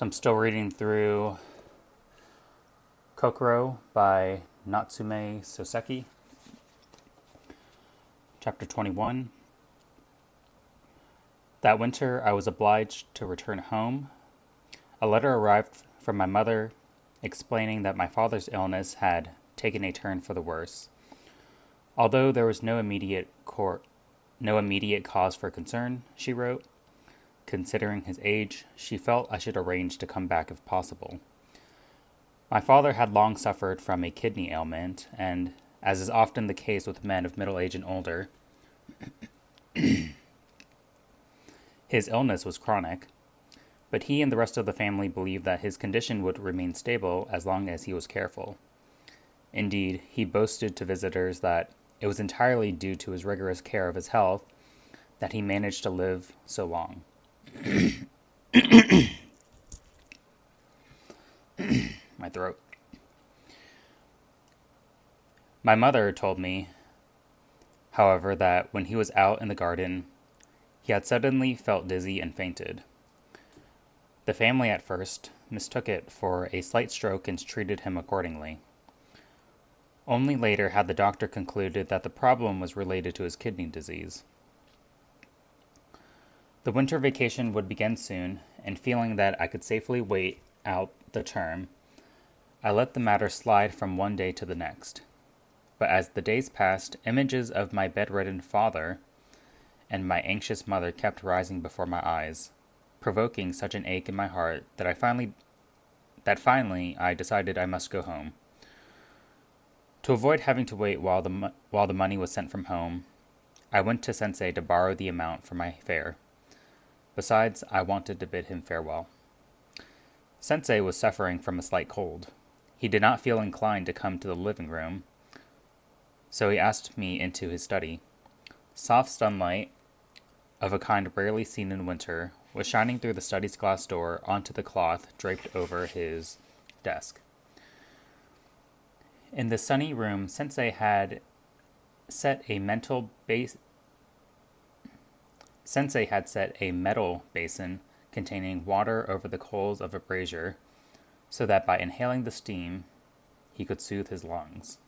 So I'm still reading through Kokoro by Natsume Soseki, chapter 21. That winter, I was obliged to return home. A letter arrived from my mother explaining that my father's illness had taken a turn for the worse. Although there was no immediate cause for concern, she wrote, considering his age, she felt I should arrange to come back if possible. My father had long suffered from a kidney ailment, and, as is often the case with men of middle age and older, his illness was chronic, but he and the rest of the family believed that his condition would remain stable as long as he was careful. Indeed, he boasted to visitors that it was entirely due to his rigorous care of his health that he managed to live so long. My throat. My mother told me, however, that when he was out in the garden, he had suddenly felt dizzy and fainted. The family at first mistook it for a slight stroke and treated him accordingly. Only later had the doctor concluded that the problem was related to his kidney disease. The winter vacation would begin soon, and feeling that I could safely wait out the term, I let the matter slide from one day to the next. But as the days passed, images of my bedridden father and my anxious mother kept rising before my eyes, provoking such an ache in my heart that finally I decided I must go home. To avoid having to wait while the money was sent from home, I went to Sensei to borrow the amount for my fare. Besides, I wanted to bid him farewell. Sensei was suffering from a slight cold. He did not feel inclined to come to the living room, so he asked me into his study. Soft sunlight, of a kind rarely seen in winter, was shining through the study's glass door onto the cloth draped over his desk. In the sunny room, Sensei had set a metal basin containing water over the coals of a brazier, so that by inhaling the steam, he could soothe his lungs.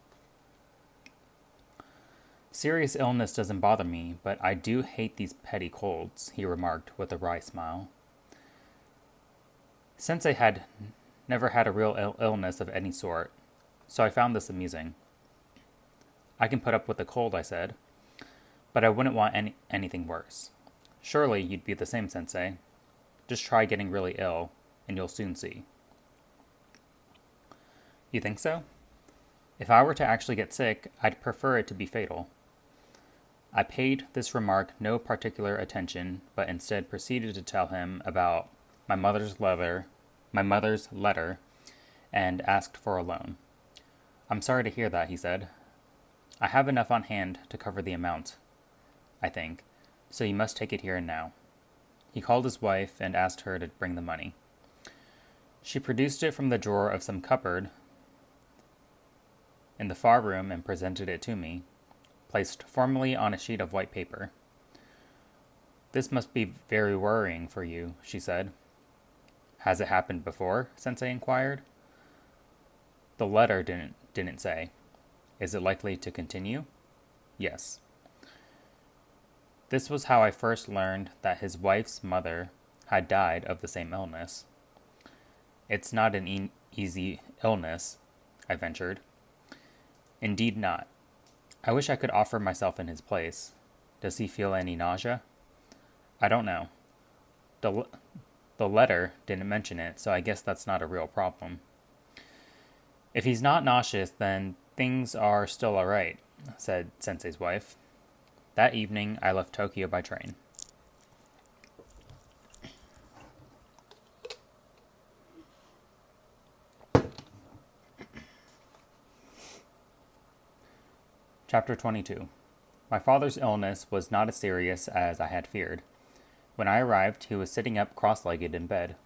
Serious illness doesn't bother me, but I do hate these petty colds, he remarked with a wry smile. Sensei had never had a real illness of any sort, so I found this amusing. I can put up with a cold, I said, but I wouldn't want anything worse. Surely you'd be the same, Sensei. Just try getting really ill, and you'll soon see. You think so? If I were to actually get sick, I'd prefer it to be fatal. I paid this remark no particular attention, but instead proceeded to tell him about my mother's letter, and asked for a loan. I'm sorry to hear that, he said. I have enough on hand to cover the amount, I think, so you must take it here and now. He called his wife and asked her to bring the money. She produced it from the drawer of some cupboard in the far room and presented it to me, placed formally on a sheet of white paper. This must be very worrying for you, she said. Has it happened before? Sensei inquired. The letter didn't say. Is it likely to continue? Yes. This was how I first learned that his wife's mother had died of the same illness. It's not an easy illness, I ventured. Indeed not. I wish I could offer myself in his place. Does he feel any nausea? I don't know. The letter didn't mention it, so I guess that's not a real problem. If he's not nauseous, then things are still all right, said Sensei's wife. That evening, I left Tokyo by train. Chapter 22. My father's illness was not as serious as I had feared. When I arrived, he was sitting up cross-legged in bed.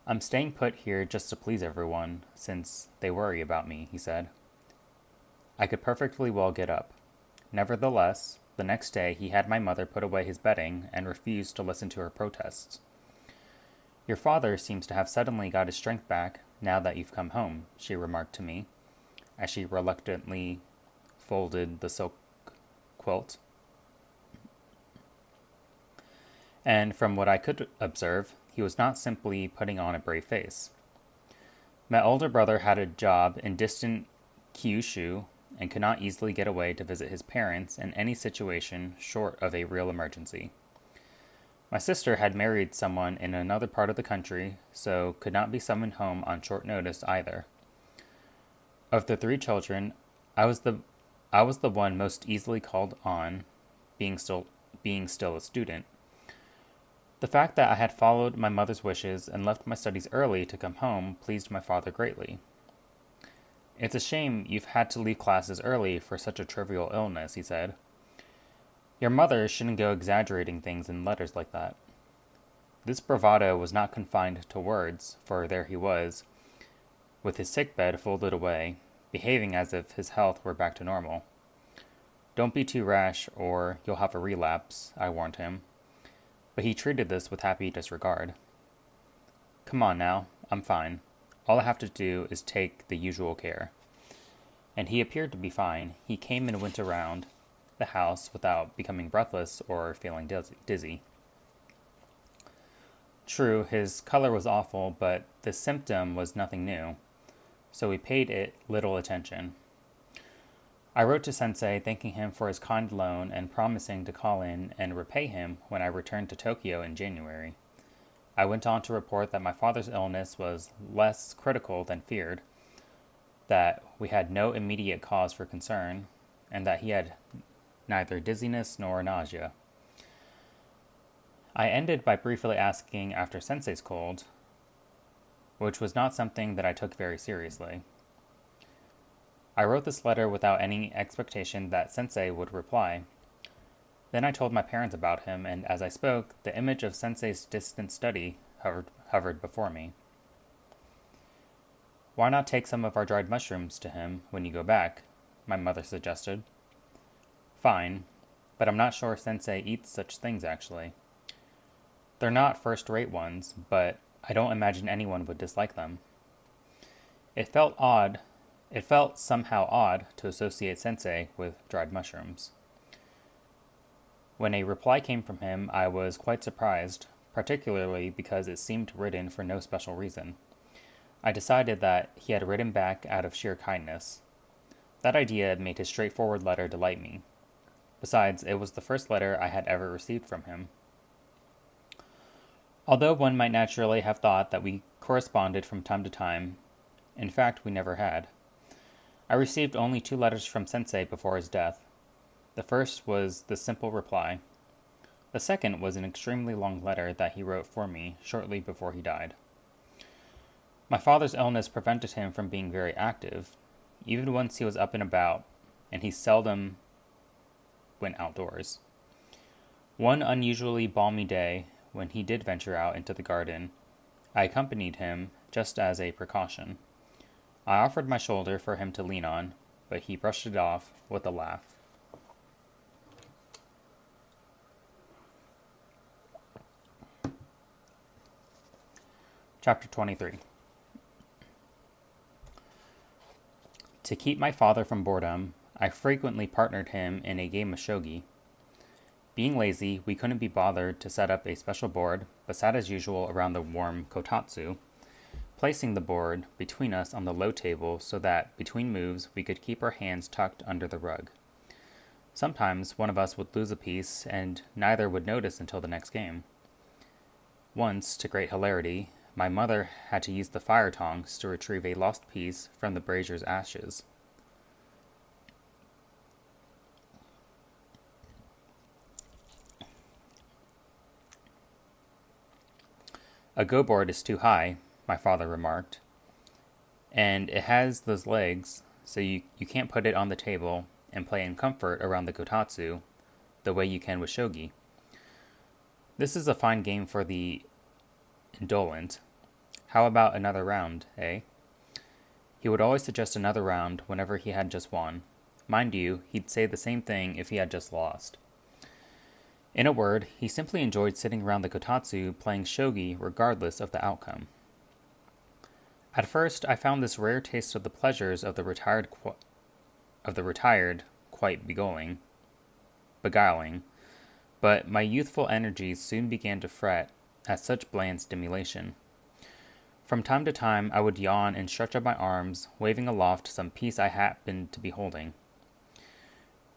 I'm staying put here just to please everyone, since they worry about me, he said. I could perfectly well get up. Nevertheless, the next day he had my mother put away his bedding and refused to listen to her protests. Your father seems to have suddenly got his strength back now that you've come home, she remarked to me, as she reluctantly folded the silk quilt. And from what I could observe, he was not simply putting on a brave face. My older brother had a job in distant Kyushu and could not easily get away to visit his parents in any situation short of a real emergency. My sister had married someone in another part of the country, so could not be summoned home on short notice either. Of the 3 children, I was the one most easily called on, being still a student. The fact that I had followed my mother's wishes and left my studies early to come home pleased my father greatly. It's a shame you've had to leave classes early for such a trivial illness, he said. Your mother shouldn't go exaggerating things in letters like that. This bravado was not confined to words, for there he was, with his sickbed folded away, behaving as if his health were back to normal. Don't be too rash, or you'll have a relapse, I warned him. But he treated this with happy disregard. Come on now, I'm fine. All I have to do is take the usual care. And he appeared to be fine. He came and went around the house without becoming breathless or feeling dizzy. True, his color was awful, but this symptom was nothing new, so we paid it little attention. I wrote to Sensei thanking him for his kind loan and promising to call in and repay him when I returned to Tokyo in January. I went on to report that my father's illness was less critical than feared, that we had no immediate cause for concern, and that he had neither dizziness nor nausea. I ended by briefly asking after Sensei's cold, which was not something that I took very seriously. I wrote this letter without any expectation that Sensei would reply. Then I told my parents about him, and as I spoke, the image of Sensei's distant study hovered before me. Why not take some of our dried mushrooms to him when you go back? My mother suggested. Fine, but I'm not sure Sensei eats such things actually. They're not first-rate ones, but I don't imagine anyone would dislike them. It felt somehow odd to associate Sensei with dried mushrooms. When a reply came from him, I was quite surprised, particularly because it seemed written for no special reason. I decided that he had written back out of sheer kindness. That idea made his straightforward letter delight me. Besides, it was the first letter I had ever received from him. Although one might naturally have thought that we corresponded from time to time, in fact, we never had. I received only 2 letters from Sensei before his death. The first was the simple reply. The second was an extremely long letter that he wrote for me shortly before he died. My father's illness prevented him from being very active, even once he was up and about, and he seldom went outdoors. One unusually balmy day, when he did venture out into the garden, I accompanied him just as a precaution. I offered my shoulder for him to lean on, but he brushed it off with a laugh. Chapter 23. To keep my father from boredom, I frequently partnered him in a game of shogi. Being lazy, we couldn't be bothered to set up a special board, but sat as usual around the warm kotatsu, placing the board between us on the low table so that, between moves, we could keep our hands tucked under the rug. Sometimes one of us would lose a piece, and neither would notice until the next game. Once, to great hilarity, my mother had to use the fire tongs to retrieve a lost piece from the brazier's ashes. A go board is too high, my father remarked, and it has those legs, so you can't put it on the table and play in comfort around the kotatsu the way you can with shogi. This is a fine game for the indolent. How about another round, eh? He would always suggest another round whenever he had just won. Mind you, he'd say the same thing if he had just lost. In a word, he simply enjoyed sitting around the kotatsu playing shogi regardless of the outcome. At first, I found this rare taste of the pleasures of the retired quite beguiling, but my youthful energies soon began to fret at such bland stimulation. From time to time, I would yawn and stretch out my arms, waving aloft some piece I happened to be holding.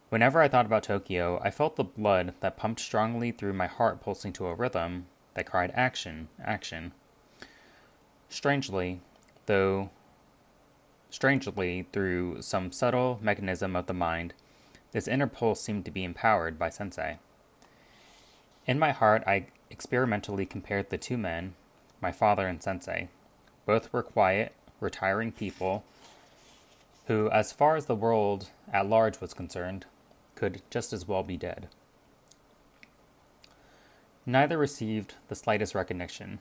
Whenever I thought about Tokyo, I felt the blood that pumped strongly through my heart pulsing to a rhythm that cried action, action. Strangely, through some subtle mechanism of the mind, this inner pulse seemed to be empowered by Sensei. In my heart, I experimentally compared the two men, my father and Sensei. Both were quiet, retiring people who, as far as the world at large was concerned, could just as well be dead. Neither received the slightest recognition.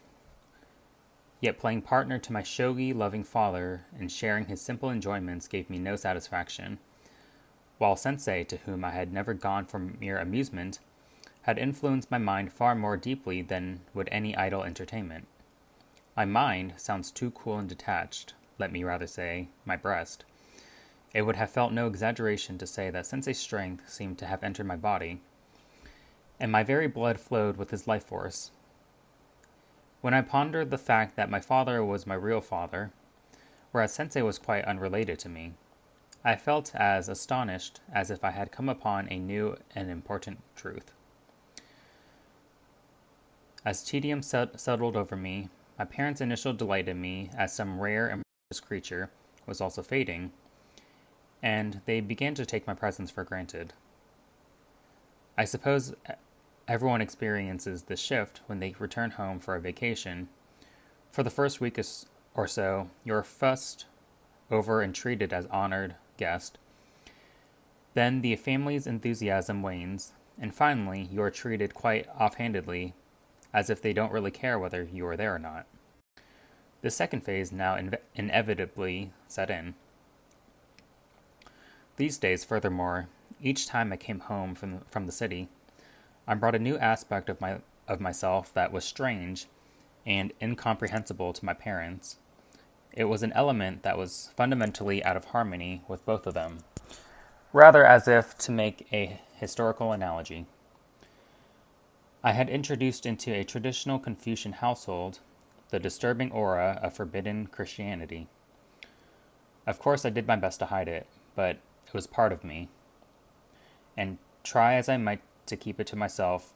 Yet playing partner to my shogi-loving father and sharing his simple enjoyments gave me no satisfaction, while Sensei, to whom I had never gone for mere amusement, had influenced my mind far more deeply than would any idle entertainment. My mind sounds too cool and detached, let me rather say, my breast. It would have felt no exaggeration to say that Sensei's strength seemed to have entered my body, and my very blood flowed with his life force. When I pondered the fact that my father was my real father, whereas Sensei was quite unrelated to me, I felt as astonished as if I had come upon a new and important truth. As tedium settled over me, my parents' initial delight in me as some rare and precious creature was also fading, and they began to take my presence for granted. I suppose everyone experiences this shift when they return home for a vacation. For the first week or so, you're fussed over and treated as honored guest. Then the family's enthusiasm wanes, and finally you are treated quite offhandedly, as if they don't really care whether you are there or not. The second phase now inevitably set in. These days, furthermore, each time I came home from the city, I brought a new aspect of myself that was strange and incomprehensible to my parents. It was an element that was fundamentally out of harmony with both of them, rather as if to make a historical analogy. I had introduced into a traditional Confucian household the disturbing aura of forbidden Christianity. Of course, I did my best to hide it, but it was part of me. And try as I might to keep it to myself,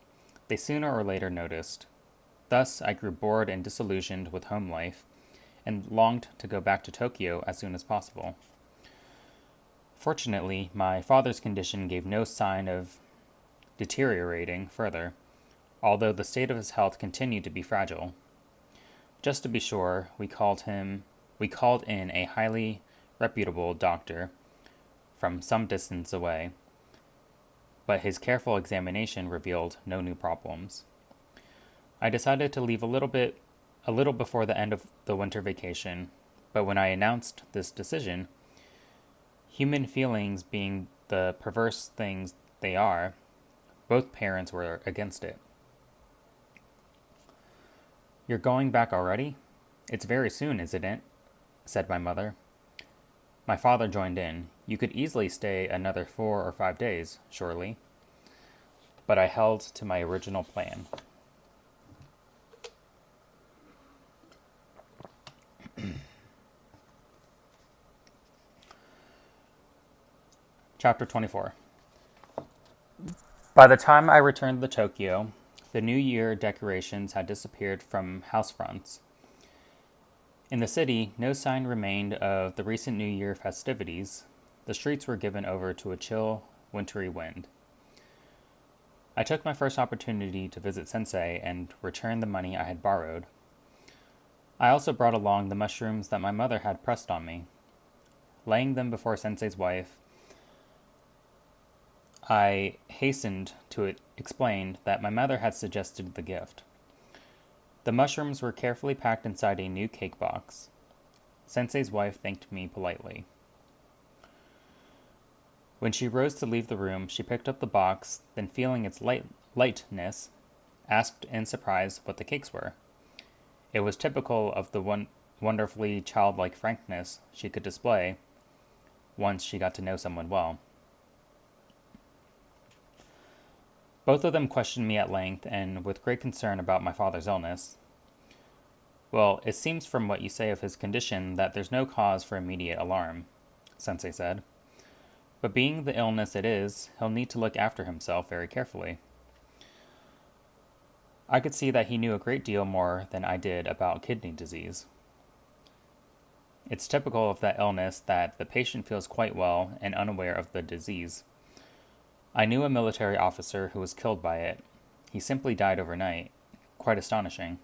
they sooner or later noticed. Thus, I grew bored and disillusioned with home life, and longed to go back to Tokyo as soon as possible. Fortunately, my father's condition gave no sign of deteriorating further, although the state of his health continued to be fragile. Just to be sure, we called in a highly reputable doctor from some distance away, but his careful examination revealed no new problems. I decided to leave a little before the end of the winter vacation, but when I announced this decision, human feelings being the perverse things they are, both parents were against it. "You're going back already? It's very soon, isn't it?" said my mother. My father joined in. "You could easily stay another 4 or 5 days, surely." But I held to my original plan. Chapter 24. By the time I returned to Tokyo, the New Year decorations had disappeared from house fronts. In the city, no sign remained of the recent New Year festivities. The streets were given over to a chill, wintry wind. I took my first opportunity to visit Sensei and return the money I had borrowed. I also brought along the mushrooms that my mother had pressed on me. Laying them before Sensei's wife, I hastened to explain that my mother had suggested the gift. The mushrooms were carefully packed inside a new cake box. Sensei's wife thanked me politely. When she rose to leave the room, she picked up the box, then feeling its lightness, asked in surprise what the cakes were. It was typical of the wonderfully childlike frankness she could display once she got to know someone well. Both of them questioned me at length and with great concern about my father's illness. Well, it seems from what you say of his condition that there's no cause for immediate alarm, Sensei said. But being the illness it is, he'll need to look after himself very carefully. I could see that he knew a great deal more than I did about kidney disease. It's typical of that illness that the patient feels quite well and unaware of the disease. I knew a military officer who was killed by it. He simply died overnight. Quite astonishing.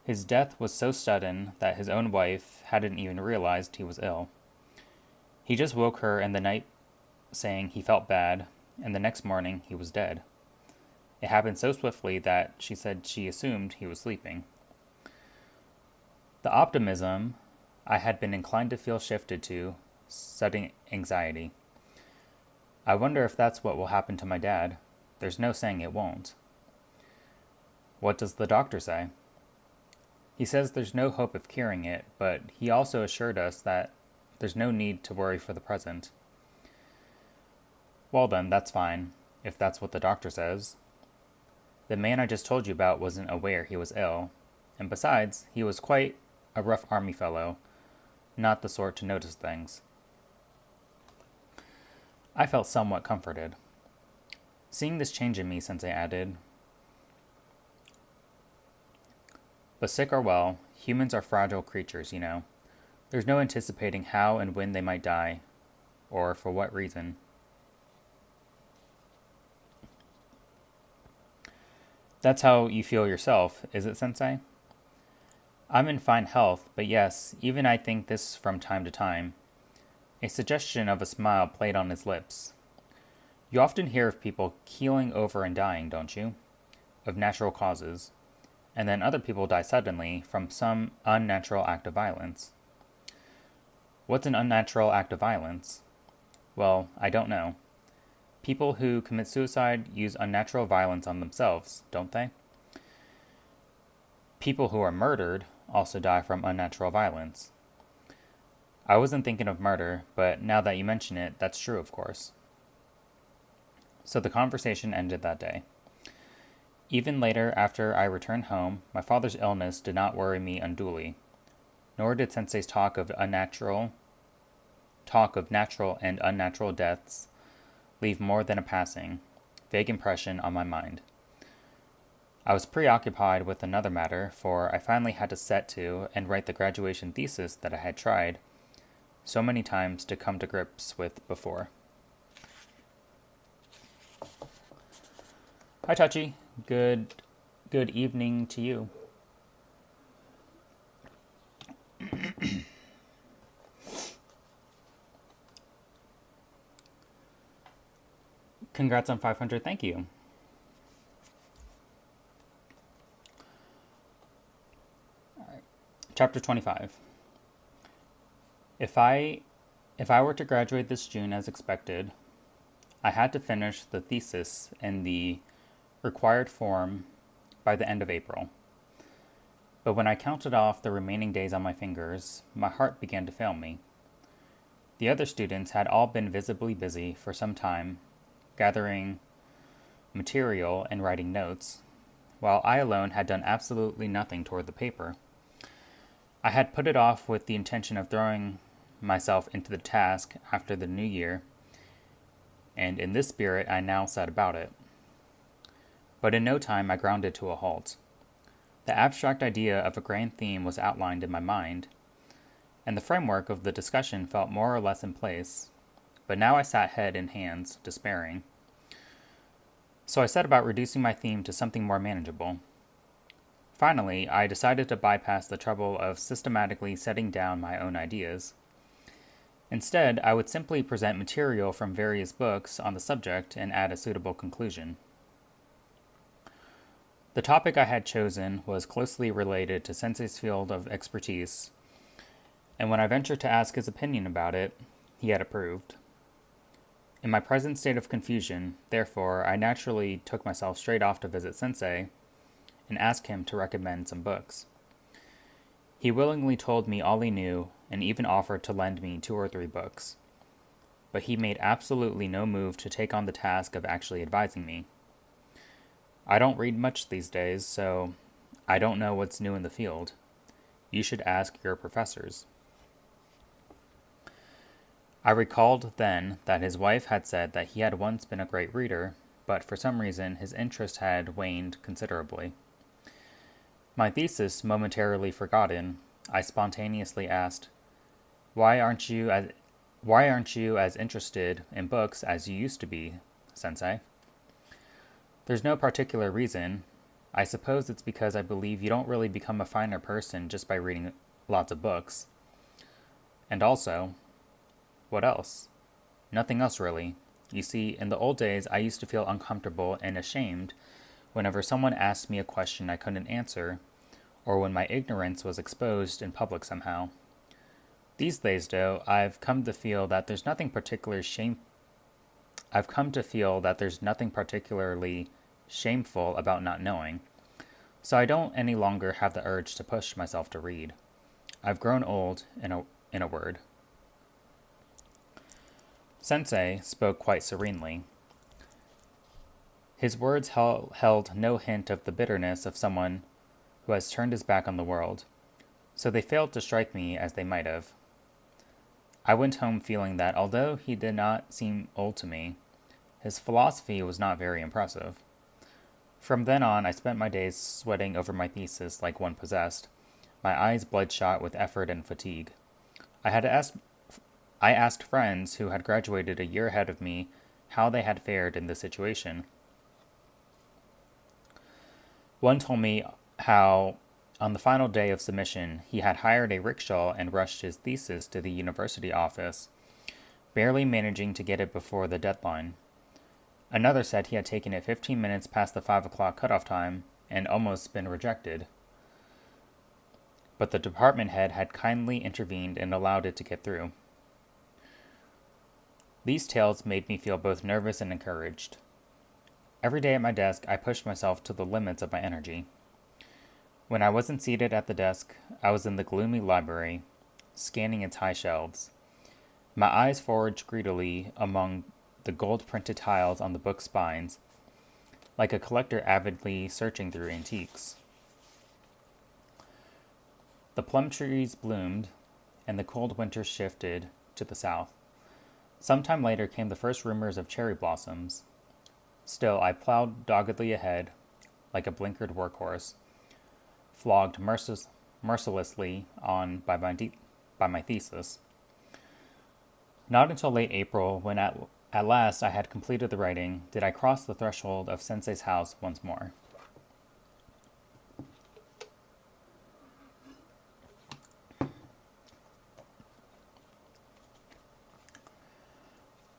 His death was so sudden that his own wife hadn't even realized he was ill. He just woke her in the night saying he felt bad, and the next morning he was dead. It happened so swiftly that she said she assumed he was sleeping. The optimism I had been inclined to feel shifted to sudden anxiety. I wonder if that's what will happen to my dad. There's no saying it won't. What does the doctor say? He says there's no hope of curing it, but he also assured us that there's no need to worry for the present. Well then, that's fine, if that's what the doctor says. The man I just told you about wasn't aware he was ill, and besides, he was quite a rough army fellow, not the sort to notice things. I felt somewhat comforted. Seeing this change in me, Sensei added, but sick or well, humans are fragile creatures, you know. There's no anticipating how and when they might die, or for what reason. That's how you feel yourself, is it, Sensei? I'm in fine health, but yes, even I think this from time to time. A suggestion of a smile played on his lips. You often hear of people keeling over and dying, don't you? Of natural causes. And then other people die suddenly from some unnatural act of violence. What's an unnatural act of violence? Well, I don't know. People who commit suicide use unnatural violence on themselves, don't they? People who are murdered also die from unnatural violence. I wasn't thinking of murder, but now that you mention it, that's true, of course. So the conversation ended that day. Even later, after I returned home, my father's illness did not worry me unduly, nor did Sensei's talk of natural and unnatural deaths leave more than a passing, vague impression on my mind. I was preoccupied with another matter, for I finally had to set to and write the graduation thesis that I had tried so many times to come to grips with before. Hi, Tachi. Good evening to you. Congrats on 500. Thank you. All right. Chapter 25. If I were to graduate this June as expected, I had to finish the thesis in the required form by the end of April. But when I counted off the remaining days on my fingers, my heart began to fail me. The other students had all been visibly busy for some time, gathering material and writing notes, while I alone had done absolutely nothing toward the paper. I had put it off with the intention of throwing myself into the task after the new year, and in this spirit I now set about it. But in no time I grounded to a halt. The abstract idea of a grand theme was outlined in my mind, and the framework of the discussion felt more or less in place, but now I sat head in hands, despairing. So I set about reducing my theme to something more manageable. Finally, I decided to bypass the trouble of systematically setting down my own ideas. Instead, I would simply present material from various books on the subject and add a suitable conclusion. The topic I had chosen was closely related to Sensei's field of expertise, and when I ventured to ask his opinion about it, he had approved. In my present state of confusion, therefore, I naturally took myself straight off to visit Sensei and asked him to recommend some books. He willingly told me all he knew and even offered to lend me 2 or 3 books. But he made absolutely no move to take on the task of actually advising me. I don't read much these days, so I don't know what's new in the field. You should ask your professors. I recalled then that his wife had said that he had once been a great reader, but for some reason his interest had waned considerably. My thesis momentarily forgotten, I spontaneously asked, Why aren't you as interested in books as you used to be, Sensei?" "There's no particular reason. I suppose it's because I believe you don't really become a finer person just by reading lots of books. And also, what else? Nothing else really. You see, in the old days I used to feel uncomfortable and ashamed whenever someone asked me a question I couldn't answer, or when my ignorance was exposed in public somehow. These days, though, I've come to feel that there's nothing particularly shameful about not knowing, so I don't any longer have the urge to push myself to read. I've grown old, in a word." Sensei spoke quite serenely. His words held no hint of the bitterness of someone who has turned his back on the world, so they failed to strike me as they might have. I went home feeling that although he did not seem old to me, his philosophy was not very impressive. From then on, I spent my days sweating over my thesis like one possessed, my eyes bloodshot with effort and fatigue. I asked friends who had graduated a year ahead of me how they had fared in this situation. One told me how, on the final day of submission, he had hired a rickshaw and rushed his thesis to the university office, barely managing to get it before the deadline. Another said he had taken it 15 minutes past the 5 o'clock cutoff time and almost been rejected. But the department head had kindly intervened and allowed it to get through. These tales made me feel both nervous and encouraged. Every day at my desk, I pushed myself to the limits of my energy. When I wasn't seated at the desk, I was in the gloomy library, scanning its high shelves. My eyes foraged greedily among the gold-printed tiles on the book spines, like a collector avidly searching through antiques. The plum trees bloomed, and the cold winter shifted to the south. Some time later came the first rumors of cherry blossoms. Still, I plowed doggedly ahead, like a blinkered workhorse, flogged mercilessly on by my thesis. Not until late April, when at last I had completed the writing, did I cross the threshold of Sensei's house once more.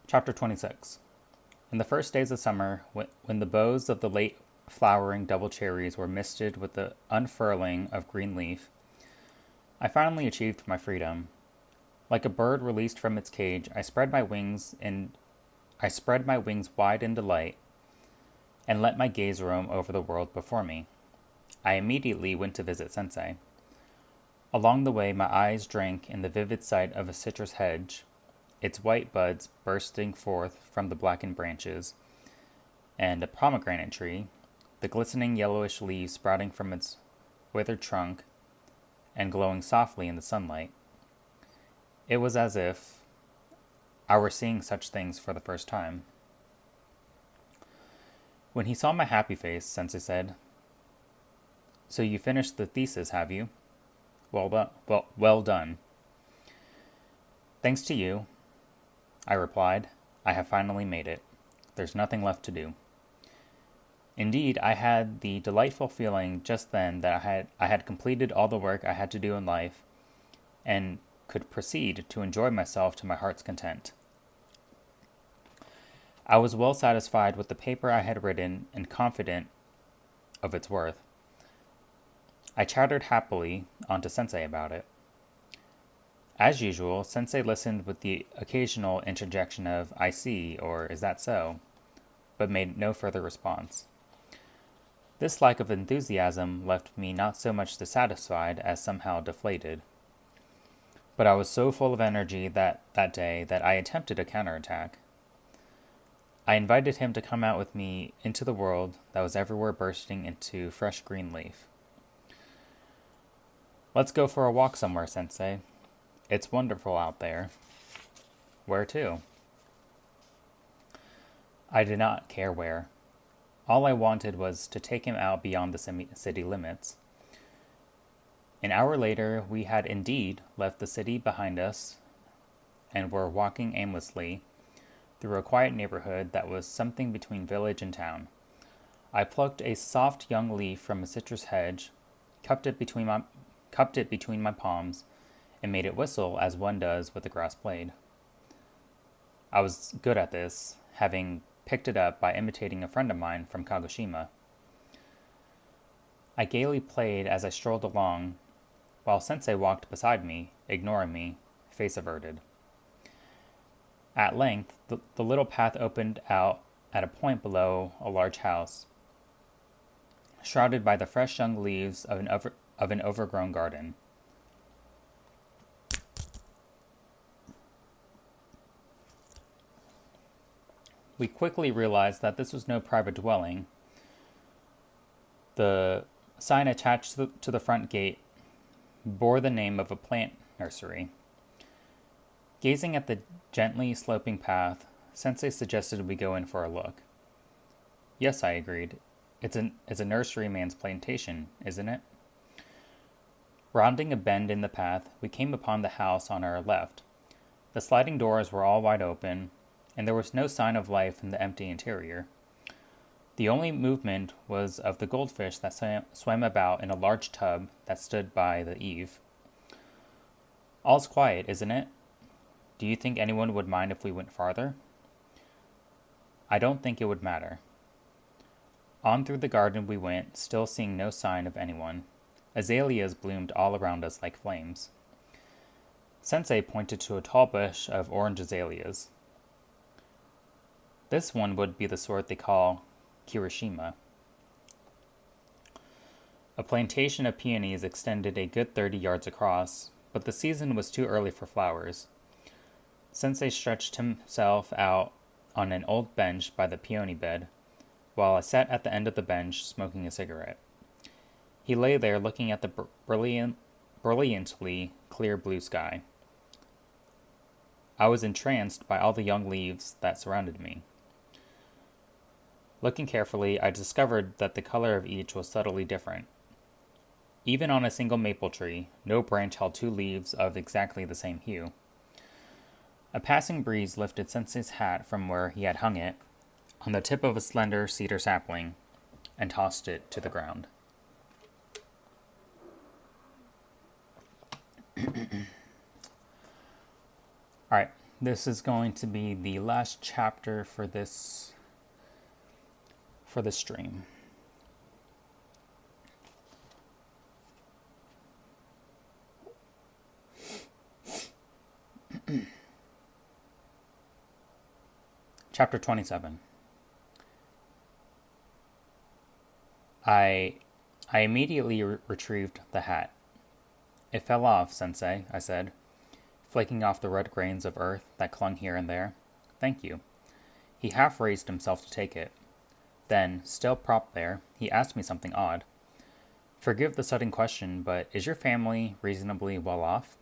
Chapter 26. In the first days of summer, when the boughs of the late flowering double cherries were misted with the unfurling of green leaf, I finally achieved my freedom. Like a bird released from its cage, I spread my wings wide in delight and let my gaze roam over the world before me. I immediately went to visit Sensei. Along the way, my eyes drank in the vivid sight of a citrus hedge, its white buds bursting forth from the blackened branches, and a pomegranate tree, the glistening yellowish leaves sprouting from its withered trunk and glowing softly in the sunlight. It was as if I were seeing such things for the first time. When he saw my happy face, Sensei said, "So you finished the thesis, have you? Well done." "Thanks to you," I replied, "I have finally made it. There's nothing left to do." Indeed, I had the delightful feeling just then that I had completed all the work I had to do in life and could proceed to enjoy myself to my heart's content. I was well satisfied with the paper I had written and confident of its worth. I chattered happily on to Sensei about it. As usual, Sensei listened with the occasional interjection of, I see, or is that so, but made no further response. This lack of enthusiasm left me not so much dissatisfied as somehow deflated. But I was so full of energy that day that I attempted a counterattack. I invited him to come out with me into the world that was everywhere bursting into fresh green leaf. Let's go for a walk somewhere, Sensei. It's wonderful out there. Where to? I did not care where. All I wanted was to take him out beyond the city limits. An hour later, we had indeed left the city behind us and were walking aimlessly through a quiet neighborhood that was something between village and town. I plucked a soft young leaf from a citrus hedge, cupped it between my palms, and made it whistle as one does with a grass blade. I was good at this, having picked it up by imitating a friend of mine from Kagoshima. I gaily played as I strolled along, while Sensei walked beside me, ignoring me, face averted. At length, the little path opened out at a point below a large house, shrouded by the fresh young leaves of an overgrown garden. We quickly realized that this was no private dwelling. The sign attached to the front gate bore the name of a plant nursery. Gazing at the gently sloping path, Sensei suggested we go in for a look. Yes, I agreed. It's a nurseryman's plantation, isn't it? Rounding a bend in the path, we came upon the house on our left. The sliding doors were all wide open, and there was no sign of life in the empty interior. The only movement was of the goldfish that swam about in a large tub that stood by the eave. All's quiet, isn't it? Do you think anyone would mind if we went farther? I don't think it would matter. On through the garden we went, still seeing no sign of anyone. Azaleas bloomed all around us like flames. Sensei pointed to a tall bush of orange azaleas. This one would be the sort they call Kirishima. A plantation of peonies extended a good 30 yards across, but the season was too early for flowers. Sensei stretched himself out on an old bench by the peony bed, while I sat at the end of the bench smoking a cigarette. He lay there looking at the brilliantly clear blue sky. I was entranced by all the young leaves that surrounded me. Looking carefully, I discovered that the color of each was subtly different. Even on a single maple tree, no branch held two leaves of exactly the same hue. A passing breeze lifted Sensei's hat from where he had hung it, on the tip of a slender cedar sapling, and tossed it to the ground. Alright, this is going to be the last chapter for this stream. Chapter 27. I immediately retrieved the hat. It fell off, Sensei, I said, flaking off the red grains of earth that clung here and there. Thank you. He half raised himself to take it. Then, still propped there, he asked me something odd. Forgive the sudden question, but is your family reasonably well off?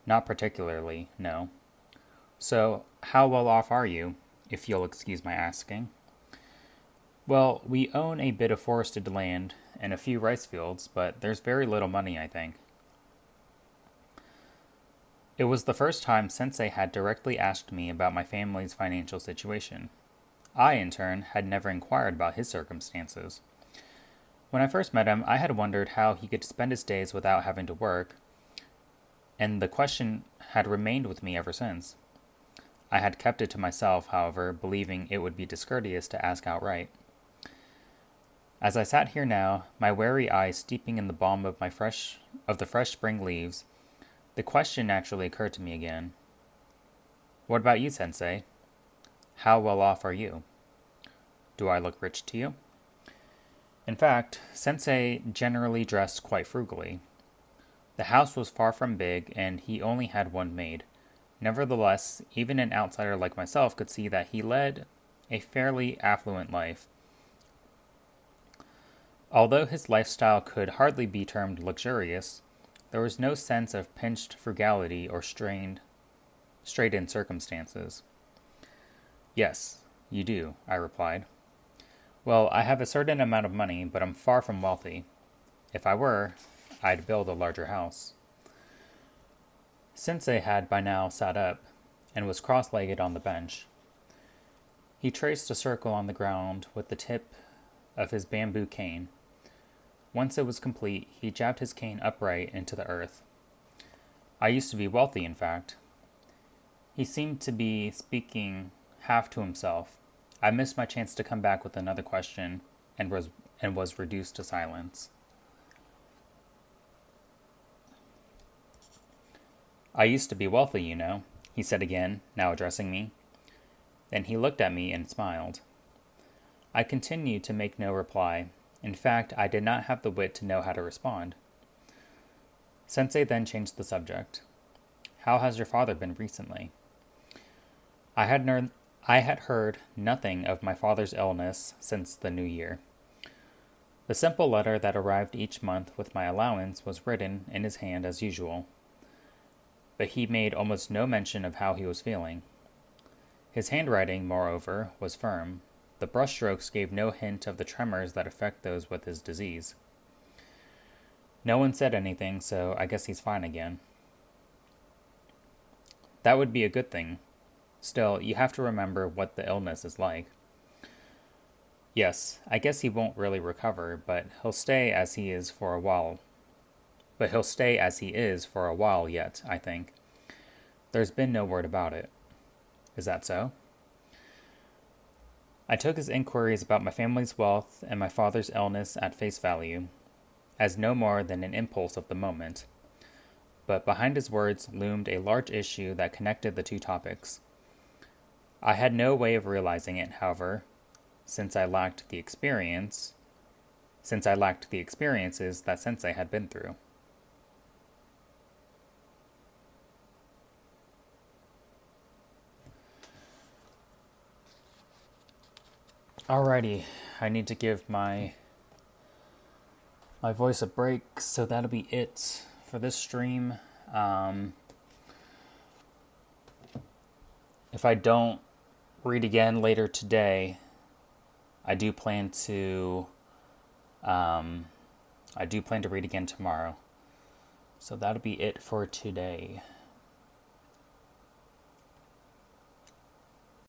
Not particularly, no. So, how well off are you, if you'll excuse my asking? Well, we own a bit of forested land and a few rice fields, but there's very little money, I think. It was the first time Sensei had directly asked me about my family's financial situation. I, in turn, had never inquired about his circumstances. When I first met him, I had wondered how he could spend his days without having to work, and the question had remained with me ever since. I had kept it to myself, however, believing it would be discourteous to ask outright. As I sat here now, my weary eyes steeping in the balm of the fresh spring leaves, The question naturally occurred to me again. What about you, Sensei? How well off are you? Do I look rich to you? In fact, Sensei generally dressed quite frugally. The house was far from big, and he only had one maid. Nevertheless, even an outsider like myself could see that he led a fairly affluent life. Although his lifestyle could hardly be termed luxurious, there was no sense of pinched frugality or straitened circumstances. Yes, you do, I replied. Well, I have a certain amount of money, but I'm far from wealthy. If I were, I'd build a larger house. Sensei had by now sat up and was cross-legged on the bench. He traced a circle on the ground with the tip of his bamboo cane. Once it was complete, he jabbed his cane upright into the earth. I used to be wealthy, in fact. He seemed to be speaking half to himself. I missed my chance to come back with another question and was reduced to silence. I used to be wealthy, you know, he said again, now addressing me. Then he looked at me and smiled. I continued to make no reply. In fact, I did not have the wit to know how to respond. Sensei then changed the subject. How has your father been recently? I had heard nothing of my father's illness since the new year. The simple letter that arrived each month with my allowance was written in his hand as usual. But he made almost no mention of how he was feeling. His handwriting, moreover, was firm. The brushstrokes gave no hint of the tremors that affect those with his disease. No one said anything, so I guess he's fine again. That would be a good thing. Still, you have to remember what the illness is like. Yes, I guess he won't really recover, but he'll stay as he is for a while. Yet, I think. There's been no word about it. Is that so? I took his inquiries about my family's wealth and my father's illness at face value, as no more than an impulse of the moment. But behind his words loomed a large issue that connected the two topics. I had no way of realizing it, however, since I lacked the experiences that Sensei had been through. Alrighty, I need to give my voice a break, so that'll be it for this stream. If I don't read again later today, I do plan to read again tomorrow. So that'll be it for today.